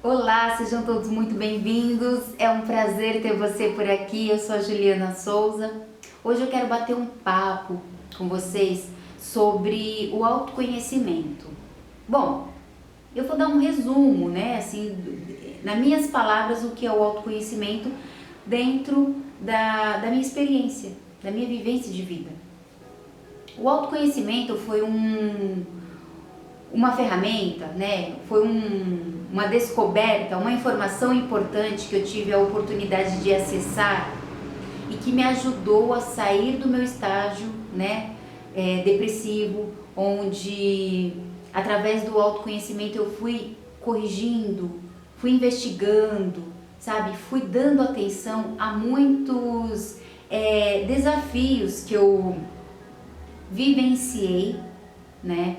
Olá, sejam todos muito bem-vindos. É um prazer ter você por aqui. Eu sou a Juliana Souza. Hoje eu quero bater um papo com vocês sobre o autoconhecimento. Bom, eu vou dar um resumo, né, assim, nas minhas palavras, o que é o autoconhecimento dentro da minha experiência, da minha vivência de vida. O autoconhecimento foi uma ferramenta, né? Foi uma descoberta, uma informação importante que eu tive a oportunidade de acessar e que me ajudou a sair do meu estágio, né, depressivo, onde através do autoconhecimento eu fui corrigindo, fui investigando, sabe? Fui dando atenção a muitos desafios que eu vivenciei, né?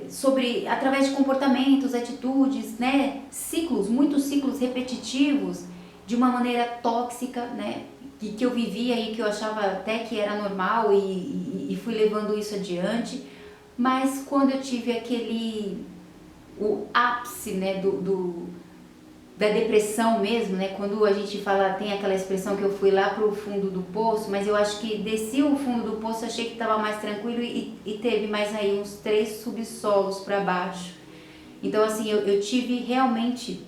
Sobre através de comportamentos, atitudes, né, muitos ciclos repetitivos de uma maneira tóxica, né, que eu vivia e que eu achava até que era normal e fui levando isso adiante, mas quando eu tive o ápice, né, da depressão mesmo, né? Quando a gente fala, tem aquela expressão que eu fui lá pro fundo do poço, mas eu acho que desci o fundo do poço, achei que estava mais tranquilo e teve mais aí uns 3 subsolos para baixo. Então assim, eu tive realmente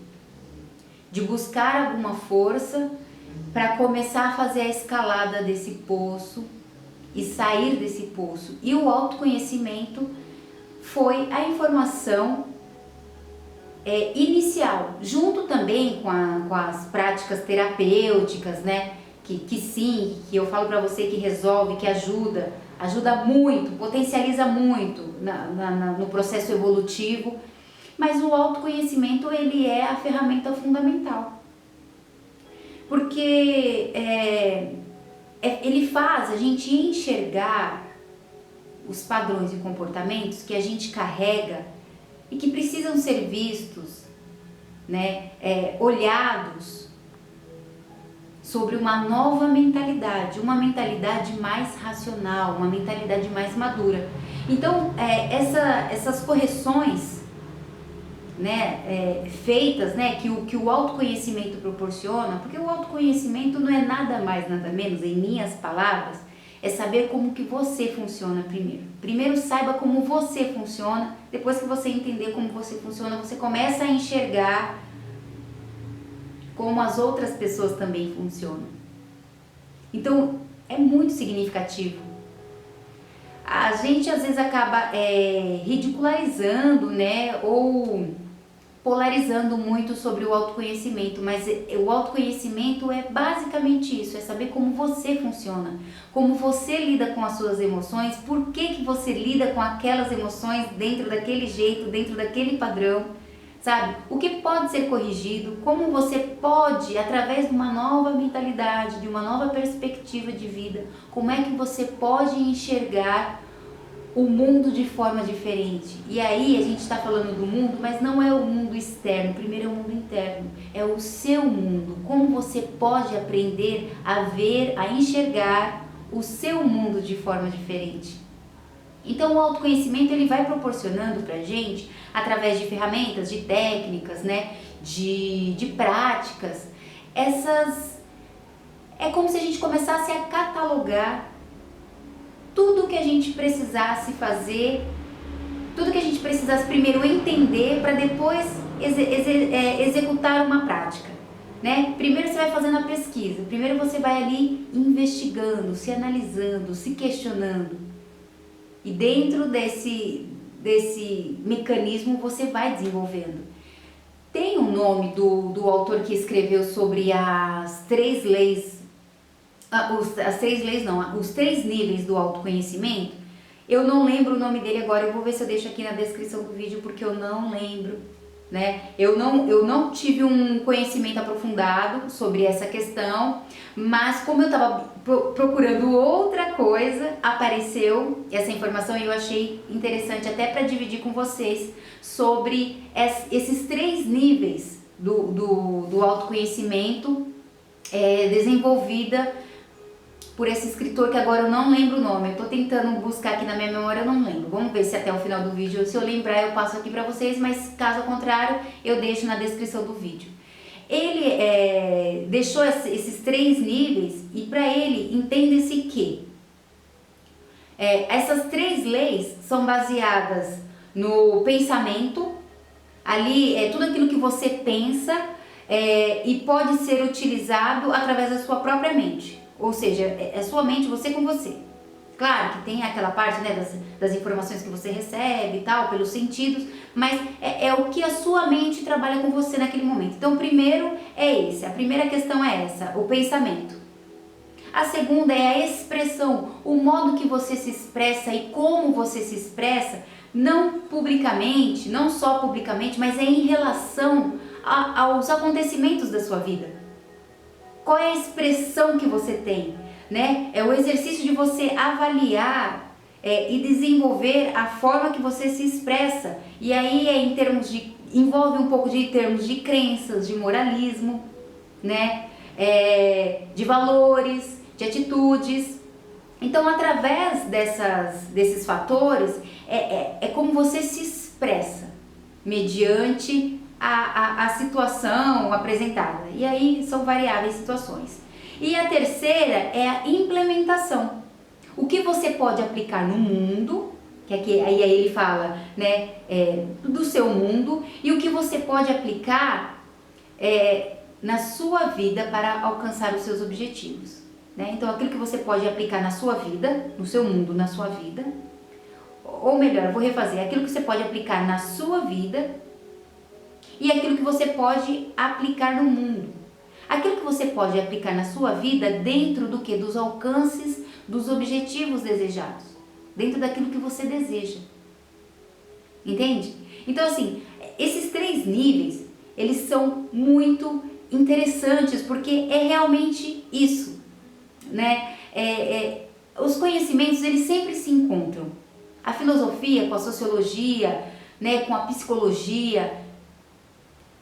de buscar alguma força para começar a fazer a escalada desse poço e sair desse poço. E o autoconhecimento foi a informação inicial, junto também com as práticas terapêuticas, né? Que sim, que eu falo para você que resolve, que ajuda muito, potencializa muito no processo evolutivo, mas o autoconhecimento ele é a ferramenta fundamental, porque ele faz a gente enxergar os padrões e comportamentos que a gente carrega e que precisam ser vistos, né, olhados sobre uma nova mentalidade, uma mentalidade mais racional, uma mentalidade mais madura. Então, essas correções, né, feitas, né, que o autoconhecimento proporciona, porque o autoconhecimento não é nada mais, nada menos, em minhas palavras, é saber como que você funciona primeiro. Primeiro saiba como você funciona, depois que você entender como você funciona, você começa a enxergar como as outras pessoas também funcionam. Então, é muito significativo. A gente às vezes acaba ridicularizando, né, ou polarizando muito sobre o autoconhecimento, mas o autoconhecimento é basicamente isso, é saber como você funciona, como você lida com as suas emoções, por que você lida com aquelas emoções dentro daquele jeito, dentro daquele padrão, sabe? O que pode ser corrigido, como você pode, através de uma nova mentalidade, de uma nova perspectiva de vida, como é que você pode enxergar o mundo de forma diferente. E aí a gente está falando do mundo, mas não é o mundo externo, primeiro é o mundo interno, é o seu mundo, como você pode aprender a ver, a enxergar o seu mundo de forma diferente. Então o autoconhecimento ele vai proporcionando pra gente, através de ferramentas, de técnicas, né, de práticas, é como se a gente começasse a catalogar tudo que a gente precisasse fazer, tudo que a gente precisasse primeiro entender para depois executar uma prática, né? Primeiro você vai fazendo a pesquisa, primeiro você vai ali investigando, se analisando, se questionando, e dentro desse mecanismo você vai desenvolvendo. Tem um nome do autor que escreveu sobre as 3 leis, as 3 leis não, os 3 níveis do autoconhecimento. Eu não lembro o nome dele agora, eu vou ver se eu deixo aqui na descrição do vídeo porque eu não lembro, né? Eu não tive um conhecimento aprofundado sobre essa questão, mas como eu estava procurando outra coisa, apareceu essa informação e eu achei interessante até para dividir com vocês sobre esses 3 níveis do autoconhecimento desenvolvida por esse escritor que agora eu não lembro o nome. Eu tô tentando buscar aqui na minha memória, eu não lembro. Vamos ver se até o final do vídeo, se eu lembrar, eu passo aqui pra vocês, mas caso contrário, eu deixo na descrição do vídeo. Ele deixou esses 3 níveis e para ele entende-se que essas 3 leis são baseadas no pensamento, ali é tudo aquilo que você pensa e pode ser utilizado através da sua própria mente, ou seja, é a sua mente, você com você. Claro que tem aquela parte, né, das informações que você recebe e tal, pelos sentidos, mas é o que a sua mente trabalha com você naquele momento. Então, o primeiro é esse, a primeira questão é essa, o pensamento. A segunda é a expressão, o modo que você se expressa e como você se expressa, não publicamente, não só publicamente, mas é em relação aos acontecimentos da sua vida. Qual é a expressão que você tem? Né? É o exercício de você avaliar e desenvolver a forma que você se expressa. E aí em termos de, envolve um pouco de termos de crenças, de moralismo, né? De valores, de atitudes. Então, através desses fatores, é como você se expressa mediante a situação apresentada. E aí são variáveis situações. E a terceira é a implementação. O que você pode aplicar no mundo, que aqui, aí ele fala, né, do seu mundo, e o que você pode aplicar na sua vida para alcançar os seus objetivos. Né? Então, aquilo que você pode aplicar na sua vida, no seu mundo, na sua vida, ou melhor, eu vou refazer, aquilo que você pode aplicar na sua vida e aquilo que você pode aplicar no mundo. Aquilo que você pode aplicar na sua vida dentro do que? Dos alcances, dos objetivos desejados. Dentro daquilo que você deseja. Entende? Então, assim, esses 3 níveis, eles são muito interessantes, porque é realmente isso, né? Os conhecimentos, eles sempre se encontram. A filosofia com a sociologia, né, com a psicologia,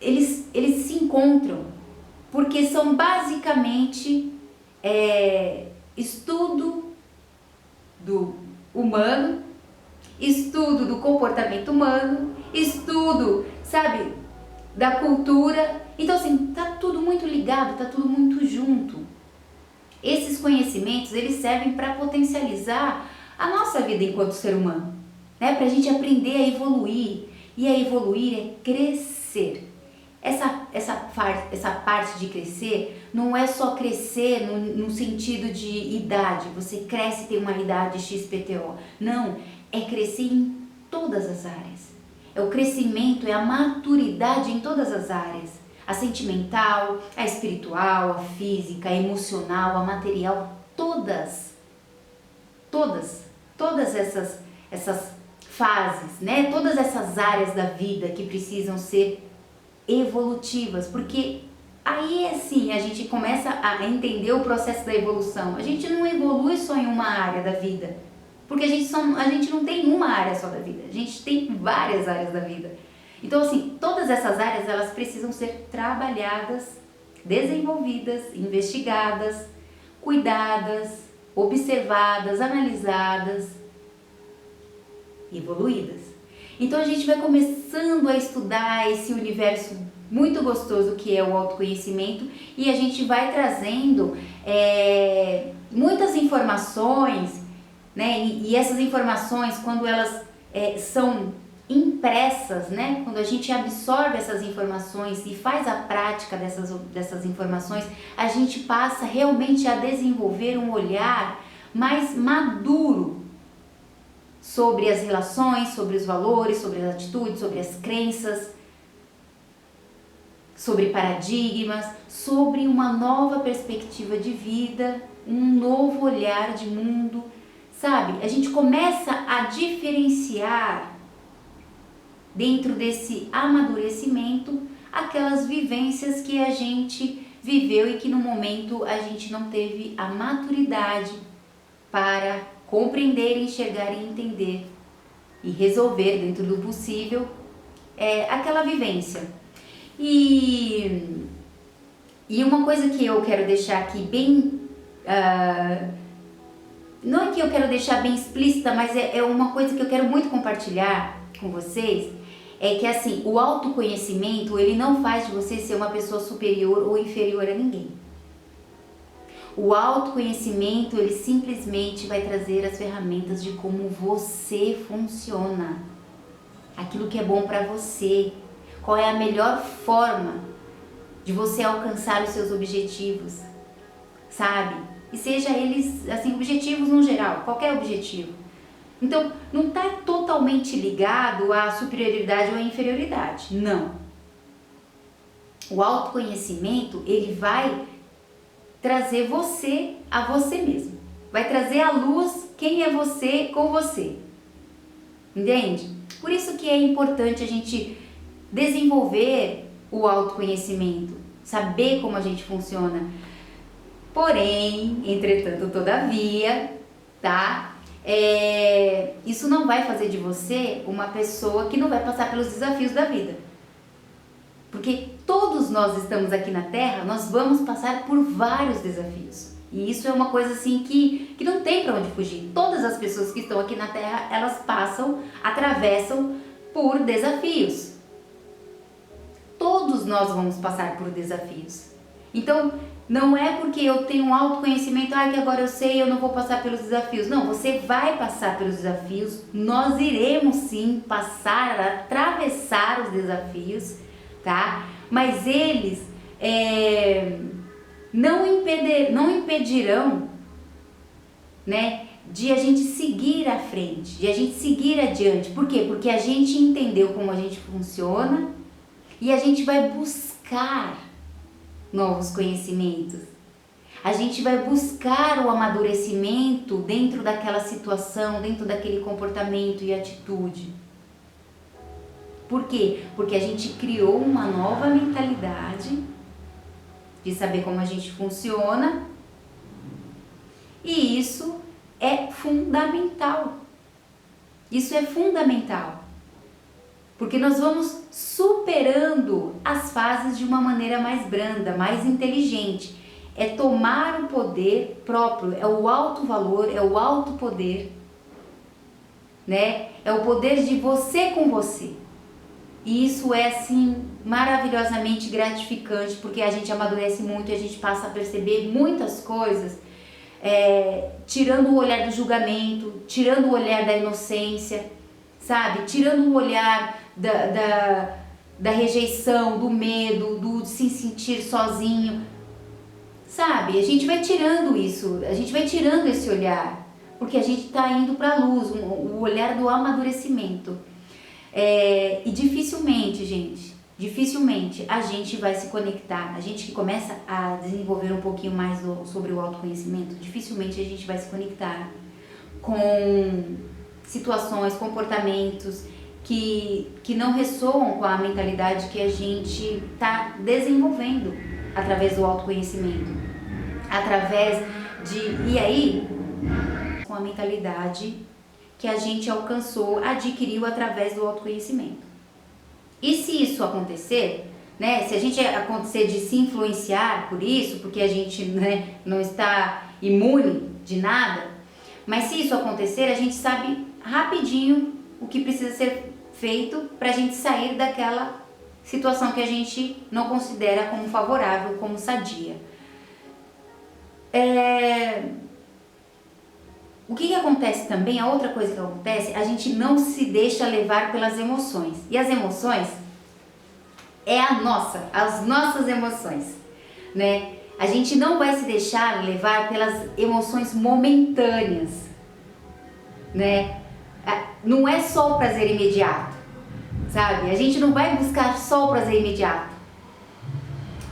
eles se encontram. Porque são basicamente estudo do humano, estudo do comportamento humano, estudo, sabe, da cultura. Então, assim, tá tudo muito ligado, tá tudo muito junto. Esses conhecimentos, eles servem para potencializar a nossa vida enquanto ser humano, né? Pra gente aprender a evoluir. E a evoluir é crescer. Essa parte de crescer não é só crescer no sentido de idade, você cresce e tem uma idade XPTO. Não, é crescer em todas as áreas. É o crescimento, é a maturidade em todas as áreas. A sentimental, a espiritual, a física, a emocional, a material, todas essas fases, né? Todas essas áreas da vida que precisam ser evolutivas, porque aí assim a gente começa a entender o processo da evolução. A gente não evolui só em uma área da vida, porque a gente não tem uma área só da vida, a gente tem várias áreas da vida. Então, assim, todas essas áreas, elas precisam ser trabalhadas, desenvolvidas, investigadas, cuidadas, observadas, analisadas, evoluídas. Então a gente vai começando a estudar esse universo muito gostoso que é o autoconhecimento e a gente vai trazendo muitas informações, né? E essas informações, quando elas são impressas, né? Quando a gente absorve essas informações e faz a prática dessas informações, a gente passa realmente a desenvolver um olhar mais maduro sobre as relações, sobre os valores, sobre as atitudes, sobre as crenças, sobre paradigmas, sobre uma nova perspectiva de vida, um novo olhar de mundo, sabe? A gente começa a diferenciar dentro desse amadurecimento aquelas vivências que a gente viveu e que no momento a gente não teve a maturidade para compreender, enxergar e entender e resolver dentro do possível aquela vivência. E uma coisa que eu quero deixar aqui bem não é que eu quero deixar bem explícita, mas é uma coisa que eu quero muito compartilhar com vocês, é que assim, o autoconhecimento, ele não faz de você ser uma pessoa superior ou inferior a ninguém. O autoconhecimento, ele simplesmente vai trazer as ferramentas de como você funciona, aquilo que é bom para você, qual é a melhor forma de você alcançar os seus objetivos, sabe? E seja eles, assim, objetivos no geral, qualquer objetivo. Então, não está totalmente ligado à superioridade ou à inferioridade, não. O autoconhecimento, ele vai trazer você a você mesmo. Vai trazer à luz quem é você com você. Entende? Por isso que é importante a gente desenvolver o autoconhecimento, saber como a gente funciona. Porém, entretanto, todavia, tá? Isso não vai fazer de você uma pessoa que não vai passar pelos desafios da vida. Porque todos nós estamos aqui na Terra, nós vamos passar por vários desafios. E isso é uma coisa assim que não tem para onde fugir. Todas as pessoas que estão aqui na Terra, elas passam, atravessam por desafios. Todos nós vamos passar por desafios. Então, não é porque eu tenho um autoconhecimento, que agora eu sei, eu não vou passar pelos desafios. Não, você vai passar pelos desafios, nós iremos sim passar, atravessar os desafios, tá? Mas eles não impedirão, né, de a gente seguir à frente, de a gente seguir adiante. Por quê? Porque a gente entendeu como a gente funciona e a gente vai buscar novos conhecimentos. A gente vai buscar o amadurecimento dentro daquela situação, dentro daquele comportamento e atitude. Por quê? Porque a gente criou uma nova mentalidade de saber como a gente funciona, e isso é fundamental. Isso é fundamental. Porque nós vamos superando as fases de uma maneira mais branda, mais inteligente. É tomar o poder próprio, é o alto valor, é o alto poder, né? É o poder de você com você. E isso é assim maravilhosamente gratificante, porque a gente amadurece muito e a gente passa a perceber muitas coisas, tirando o olhar do julgamento, tirando o olhar da inocência, sabe? Tirando o olhar da rejeição, do medo, do se sentir sozinho, sabe? A gente vai tirando isso, a gente vai tirando esse olhar, porque a gente está indo para a luz, o olhar do amadurecimento. E dificilmente, gente, a gente vai se conectar, a gente que começa a desenvolver um pouquinho mais sobre o autoconhecimento, dificilmente a gente vai se conectar com situações, comportamentos que não ressoam com a mentalidade que a gente está desenvolvendo através do autoconhecimento, com a mentalidade que a gente alcançou, adquiriu através do autoconhecimento. E se isso acontecer, né, se a gente acontecer de se influenciar por isso, porque a gente, né, não está imune de nada, mas se isso acontecer, a gente sabe rapidinho o que precisa ser feito para a gente sair daquela situação que a gente não considera como favorável, como sadia. O que acontece também, a outra coisa que acontece, a gente não se deixa levar pelas emoções. E as emoções as nossas emoções, né? A gente não vai se deixar levar pelas emoções momentâneas, né? Não é só o prazer imediato, sabe? A gente não vai buscar só o prazer imediato.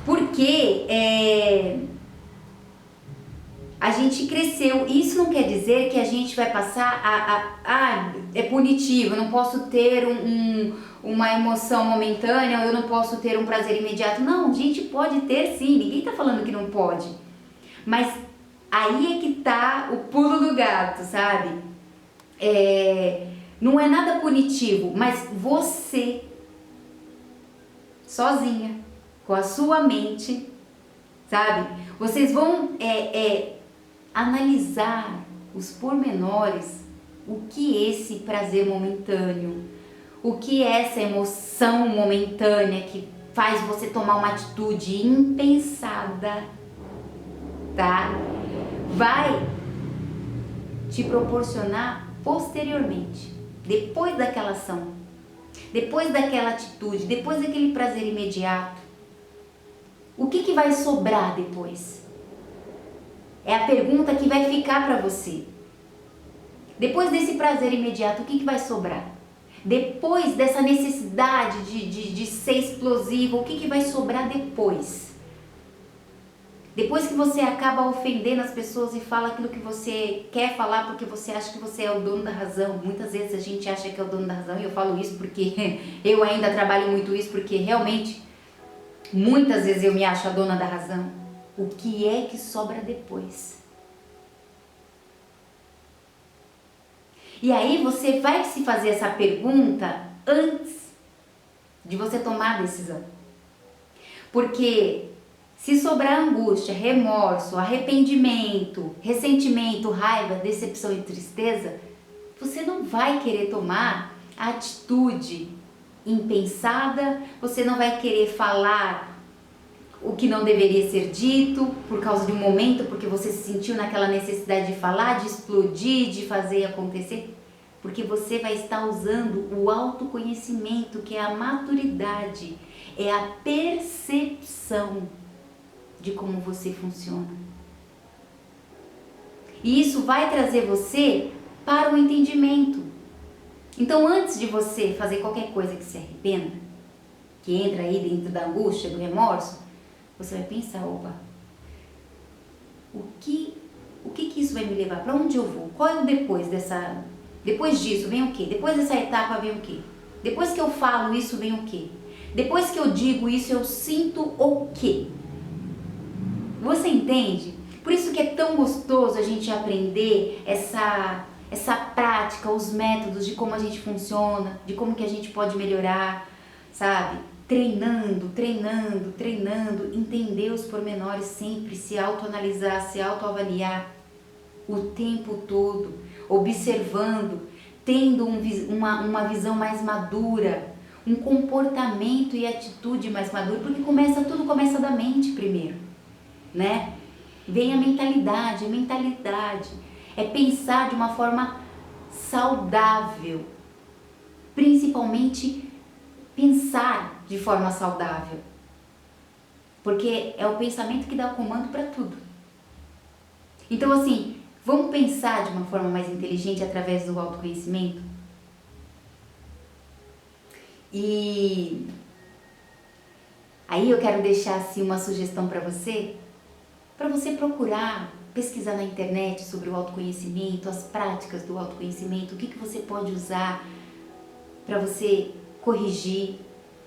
Porque a gente cresceu. Isso não quer dizer que a gente vai passar é punitivo, eu não posso ter uma emoção momentânea, ou eu não posso ter um prazer imediato. Não, a gente pode ter sim, ninguém tá falando que não pode. Mas aí é que tá o pulo do gato, sabe? Não é nada punitivo, mas você, sozinha, com a sua mente, sabe? Vocês vão analisar os pormenores, o que esse prazer momentâneo, o que essa emoção momentânea que faz você tomar uma atitude impensada, tá? Vai te proporcionar posteriormente, depois daquela ação, depois daquela atitude, depois daquele prazer imediato. O que vai sobrar depois? É a pergunta que vai ficar para você. Depois desse prazer imediato, o que vai sobrar? Depois dessa necessidade de ser explosivo, o que vai sobrar depois? Depois que você acaba ofendendo as pessoas e fala aquilo que você quer falar porque você acha que você é o dono da razão. Muitas vezes a gente acha que é o dono da razão, e eu falo isso porque eu ainda trabalho muito isso, porque realmente muitas vezes eu me acho a dona da razão. O que é que sobra depois? E aí você vai se fazer essa pergunta antes de você tomar a decisão. Porque se sobrar angústia, remorso, arrependimento, ressentimento, raiva, decepção e tristeza, você não vai querer tomar a atitude impensada, você não vai querer falar o que não deveria ser dito por causa de um momento, porque você se sentiu naquela necessidade de falar, de explodir, de fazer acontecer, porque você vai estar usando o autoconhecimento, que é a maturidade, é a percepção de como você funciona. E isso vai trazer você para o entendimento. Então, antes de você fazer qualquer coisa que se arrependa, que entra aí dentro da angústia, do remorso, você vai pensar, opa, o que isso vai me levar? Para onde eu vou? Qual é o depois dessa... Depois disso vem o quê? Depois dessa etapa vem o quê? Depois que eu falo isso vem o quê? Depois que eu digo isso eu sinto o quê? Você entende? Por isso que é tão gostoso a gente aprender essa prática, os métodos de como a gente funciona, de como que a gente pode melhorar, sabe? Treinando, entender os pormenores sempre, se autoanalisar, se autoavaliar o tempo todo, observando, tendo uma visão mais madura, um comportamento e atitude mais maduro, porque tudo começa da mente primeiro, né? Vem a mentalidade, é pensar de uma forma saudável, principalmente pensar de forma saudável, porque é o pensamento que dá o comando para tudo. Então assim, vamos pensar de uma forma mais inteligente através do autoconhecimento? E aí eu quero deixar assim uma sugestão para você procurar pesquisar na internet sobre o autoconhecimento, as práticas do autoconhecimento, o que você pode usar para você corrigir.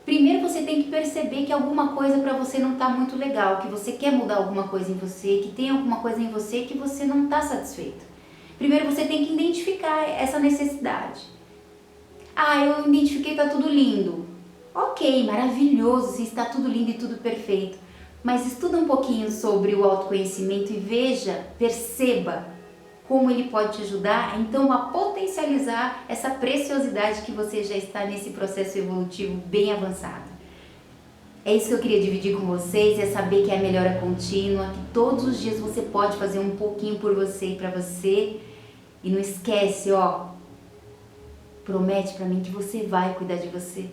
Primeiro você tem que perceber que alguma coisa para você não está muito legal, que você quer mudar alguma coisa em você, que tem alguma coisa em você que você não está satisfeito. Primeiro você tem que identificar essa necessidade. Ah, eu identifiquei, está tudo lindo. Ok, maravilhoso, se está tudo lindo e tudo perfeito. Mas estuda um pouquinho sobre o autoconhecimento e perceba como ele pode te ajudar, então, a potencializar essa preciosidade que você já está nesse processo evolutivo bem avançado. É isso que eu queria dividir com vocês, é saber que é a melhora contínua, que todos os dias você pode fazer um pouquinho por você e para você. E não esquece, promete para mim que você vai cuidar de você.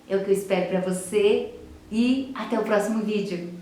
É o que eu espero para você e até o próximo vídeo.